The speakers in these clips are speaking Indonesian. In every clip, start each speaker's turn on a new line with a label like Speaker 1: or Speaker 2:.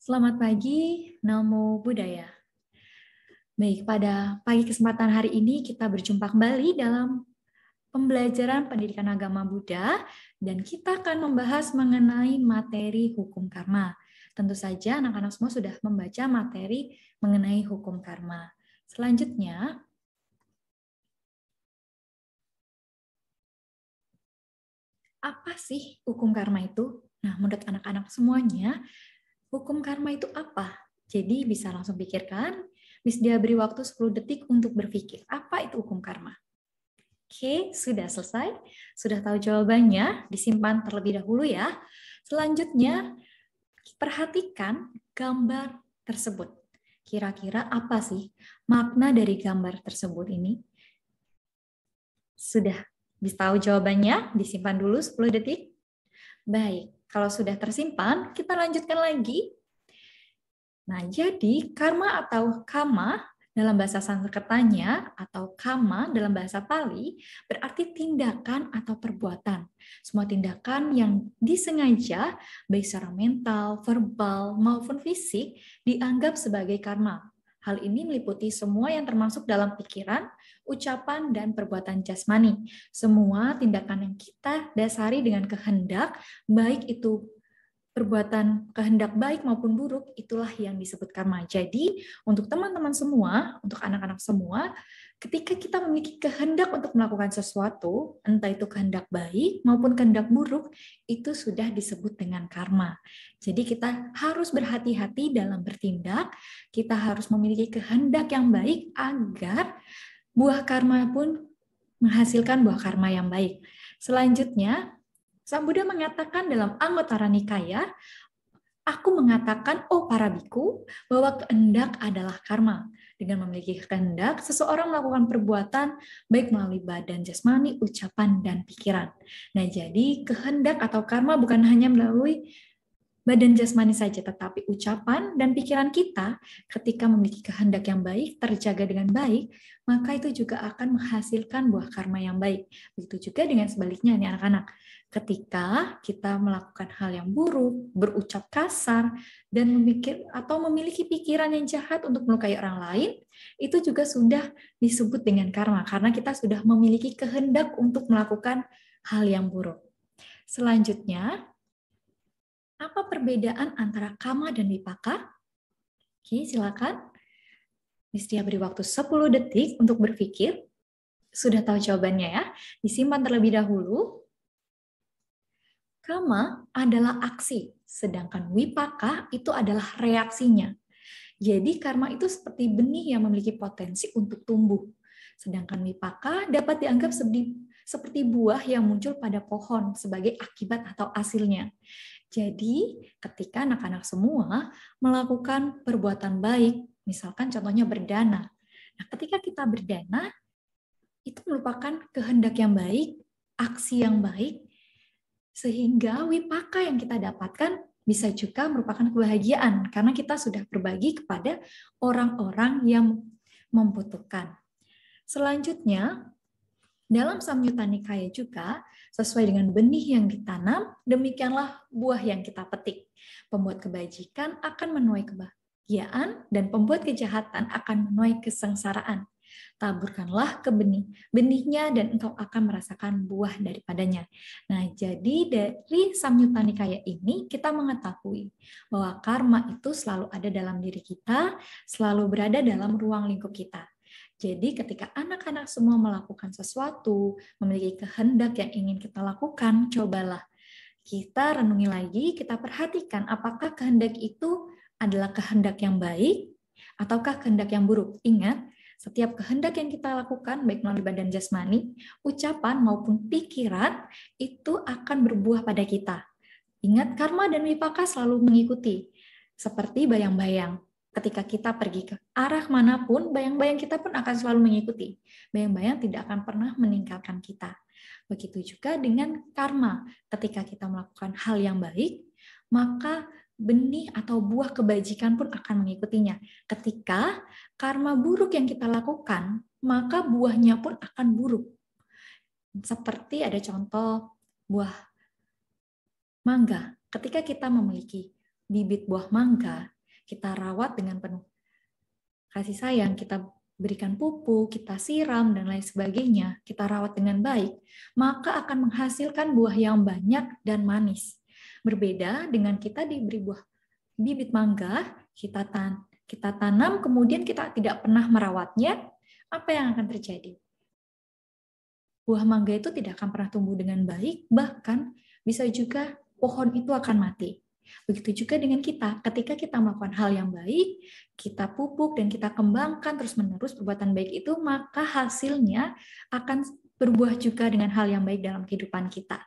Speaker 1: Selamat pagi, Namo Buddhaya. Baik, pada pagi kesempatan hari ini kita berjumpa kembali dalam pembelajaran pendidikan agama Buddha dan kita akan membahas mengenai materi hukum karma. Tentu saja anak-anak semua sudah membaca materi mengenai hukum karma. Selanjutnya, apa sih hukum karma itu? Nah, menurut anak-anak semuanya, hukum karma itu apa? Jadi bisa langsung pikirkan, Miss Dia beri waktu 10 detik untuk berpikir, apa itu hukum karma? Oke, sudah selesai? Sudah tahu jawabannya? Disimpan terlebih dahulu ya. Selanjutnya, perhatikan gambar tersebut. Kira-kira apa sih makna dari gambar tersebut ini? Sudah bisa tahu jawabannya? Disimpan dulu 10 detik. Baik, kalau sudah tersimpan, kita lanjutkan lagi. Nah, jadi karma atau kama dalam bahasa Sanskertanya atau kama dalam bahasa Pali berarti tindakan atau perbuatan. Semua tindakan yang disengaja baik secara mental, verbal, maupun fisik dianggap sebagai karma. Hal ini meliputi semua yang termasuk dalam pikiran, ucapan, dan perbuatan jasmani. Semua tindakan yang kita dasari dengan kehendak, baik itu perbuatan kehendak baik maupun buruk, itulah yang disebut karma. Jadi, untuk teman-teman semua, untuk anak-anak semua, ketika kita memiliki kehendak untuk melakukan sesuatu, entah itu kehendak baik maupun kehendak buruk, itu sudah disebut dengan karma. Jadi, kita harus berhati-hati dalam bertindak, kita harus memiliki kehendak yang baik agar buah karma pun menghasilkan buah karma yang baik. Selanjutnya, Sang Buddha mengatakan dalam Anguttara Nikaya, aku mengatakan, oh para biku, bahwa kehendak adalah karma. Dengan memiliki kehendak, seseorang melakukan perbuatan baik melalui badan jasmani, ucapan, dan pikiran. Nah, jadi kehendak atau karma bukan hanya melalui badan jasmani saja, tetapi ucapan dan pikiran kita ketika memiliki kehendak yang baik, terjaga dengan baik, maka itu juga akan menghasilkan buah karma yang baik. Begitu juga dengan sebaliknya nih anak-anak. Ketika kita melakukan hal yang buruk, berucap kasar, dan memiliki pikiran yang jahat untuk melukai orang lain, itu juga sudah disebut dengan karma, karena kita sudah memiliki kehendak untuk melakukan hal yang buruk. Selanjutnya, apa perbedaan antara kama dan vipaka? Oke, silakan. Miss Tia beri waktu 10 detik untuk berpikir. Sudah tahu jawabannya ya? Disimpan terlebih dahulu. Kama adalah aksi, sedangkan vipaka itu adalah reaksinya. Jadi karma itu seperti benih yang memiliki potensi untuk tumbuh. Sedangkan vipaka dapat dianggap seperti buah yang muncul pada pohon sebagai akibat atau hasilnya. Jadi, ketika anak-anak semua melakukan perbuatan baik, misalkan contohnya berdana. Nah, ketika kita berdana, itu merupakan kehendak yang baik, aksi yang baik, sehingga wipaka yang kita dapatkan bisa juga merupakan kebahagiaan, karena kita sudah berbagi kepada orang-orang yang membutuhkan. Selanjutnya, dalam Samyutta Nikaya juga, sesuai dengan benih yang ditanam, demikianlah buah yang kita petik. Pembuat kebajikan akan menuai kebahagiaan, dan pembuat kejahatan akan menuai kesengsaraan. Taburkanlah ke benihnya, dan engkau akan merasakan buah daripadanya. Nah, jadi dari Samyutta Nikaya ini, kita mengetahui bahwa karma itu selalu ada dalam diri kita, selalu berada dalam ruang lingkup kita. Jadi ketika anak-anak semua melakukan sesuatu, memiliki kehendak yang ingin kita lakukan, cobalah kita renungi lagi, kita perhatikan apakah kehendak itu adalah kehendak yang baik ataukah kehendak yang buruk. Ingat, setiap kehendak yang kita lakukan, baik melalui badan jasmani, ucapan maupun pikiran, itu akan berbuah pada kita. Ingat, karma dan vipaka selalu mengikuti, seperti bayang-bayang. Ketika kita pergi ke arah manapun, bayang-bayang kita pun akan selalu mengikuti. Bayang-bayang tidak akan pernah meninggalkan kita. Begitu juga dengan karma. Ketika kita melakukan hal yang baik, maka benih atau buah kebajikan pun akan mengikutinya. Ketika karma buruk yang kita lakukan, maka buahnya pun akan buruk. Seperti ada contoh buah mangga. Ketika kita memiliki bibit buah mangga, kita rawat dengan penuh kasih sayang, kita berikan pupuk, kita siram, dan lain sebagainya, kita rawat dengan baik, maka akan menghasilkan buah yang banyak dan manis. Berbeda dengan kita diberi buah bibit mangga, kita tanam, kemudian kita tidak pernah merawatnya, apa yang akan terjadi? Buah mangga itu tidak akan pernah tumbuh dengan baik, bahkan bisa juga pohon itu akan mati. Begitu juga dengan kita, ketika kita melakukan hal yang baik, kita pupuk dan kita kembangkan terus-menerus perbuatan baik itu, maka hasilnya akan berbuah juga dengan hal yang baik dalam kehidupan kita.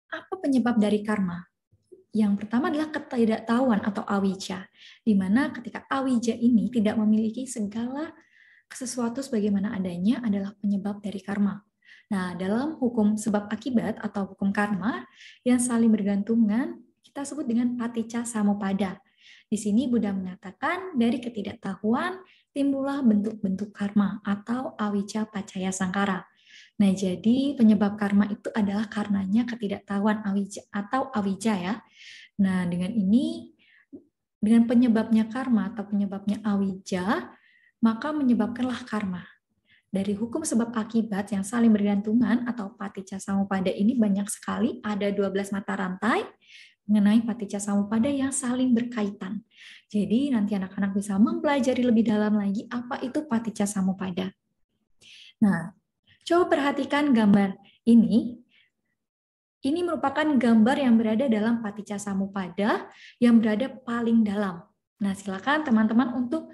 Speaker 1: Apa penyebab dari karma? Yang pertama adalah ketidaktahuan atau awija, di mana ketika awija ini tidak memiliki segala sesuatu sebagaimana adanya adalah penyebab dari karma. Nah, dalam hukum sebab akibat atau hukum karma yang saling bergantungan, kita sebut dengan paticca samuppada. Di sini Buddha mengatakan dari ketidaktahuan timbullah bentuk-bentuk karma atau awija paccaya sangkara. Nah, jadi penyebab karma itu adalah karenanya ketidaktahuan awija atau awija ya. Nah, dengan ini, dengan penyebabnya karma atau penyebabnya awija, maka menyebabkanlah karma. Dari hukum sebab akibat yang saling bergantungan atau paticca samuppada ini banyak sekali, ada 12 mata rantai mengenai paticca samuppada yang saling berkaitan. Jadi nanti anak-anak bisa mempelajari lebih dalam lagi apa itu paticca samuppada. Nah, coba perhatikan gambar ini. Ini merupakan gambar yang berada dalam paticca samuppada yang berada paling dalam. Nah, silakan teman-teman untuk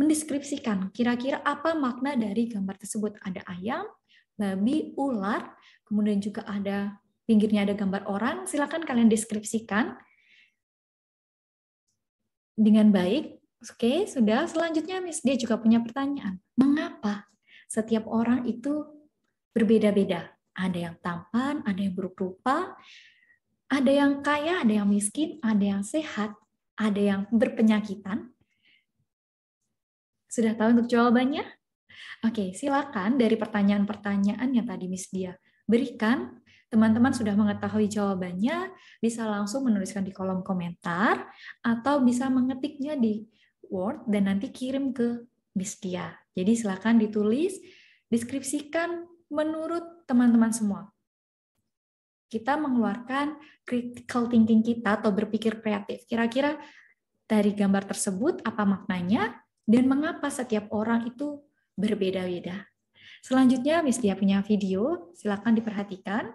Speaker 1: mendeskripsikan kira-kira apa makna dari gambar tersebut. Ada ayam, babi, ular, kemudian juga ada pinggirnya ada gambar orang. Silakan kalian deskripsikan dengan baik. Oke, sudah. Selanjutnya Miss dia juga punya pertanyaan. Mengapa setiap orang itu berbeda-beda? Ada yang tampan, ada yang buruk rupa, ada yang kaya, ada yang miskin, ada yang sehat, ada yang berpenyakitan. Sudah tahu untuk jawabannya? Oke, silakan dari pertanyaan-pertanyaan yang tadi Miss Dia berikan, teman-teman sudah mengetahui jawabannya, bisa langsung menuliskan di kolom komentar, atau bisa mengetiknya di Word dan nanti kirim ke Miss Dia. Jadi silakan ditulis, deskripsikan menurut teman-teman semua. Kita mengeluarkan critical thinking kita atau berpikir kreatif. Kira-kira dari gambar tersebut apa maknanya? Dan mengapa setiap orang itu berbeda-beda. Selanjutnya, Miss Dia punya video, silakan diperhatikan.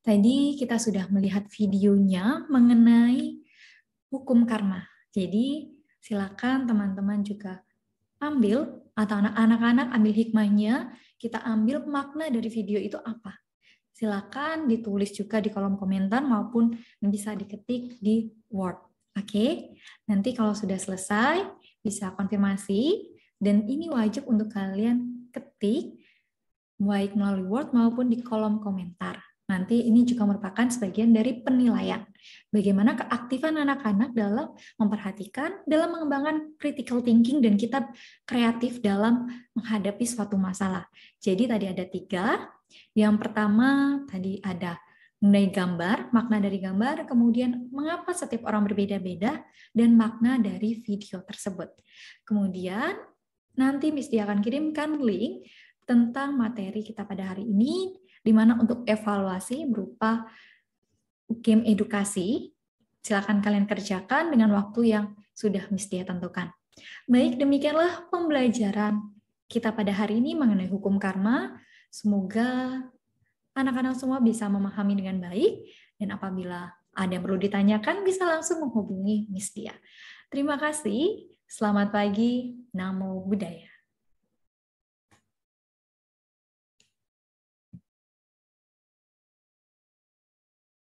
Speaker 1: Tadi kita sudah melihat videonya mengenai hukum karma. Jadi silakan teman-teman juga ambil, atau anak-anak ambil hikmahnya, kita ambil makna dari video itu apa. Silakan ditulis juga di kolom komentar maupun bisa diketik di Word. Oke, nanti kalau sudah selesai bisa konfirmasi, dan ini wajib untuk kalian ketik baik melalui Word maupun di kolom komentar. Nanti ini juga merupakan sebagian dari penilaian. Bagaimana keaktifan anak-anak dalam memperhatikan, dalam mengembangkan critical thinking, dan kita kreatif dalam menghadapi suatu masalah. Jadi tadi ada 3. Yang pertama tadi ada mengenai gambar, makna dari gambar, kemudian mengapa setiap orang berbeda-beda, dan makna dari video tersebut. Kemudian nanti Miss Dia akan kirimkan link tentang materi kita pada hari ini, di mana untuk evaluasi berupa game edukasi, silakan kalian kerjakan dengan waktu yang sudah Miss Dia tentukan. Baik, demikianlah pembelajaran kita pada hari ini mengenai hukum karma. Semoga anak-anak semua bisa memahami dengan baik, dan apabila ada yang perlu ditanyakan, bisa langsung menghubungi Miss Dia. Terima kasih, selamat pagi, Namo Buddhaya.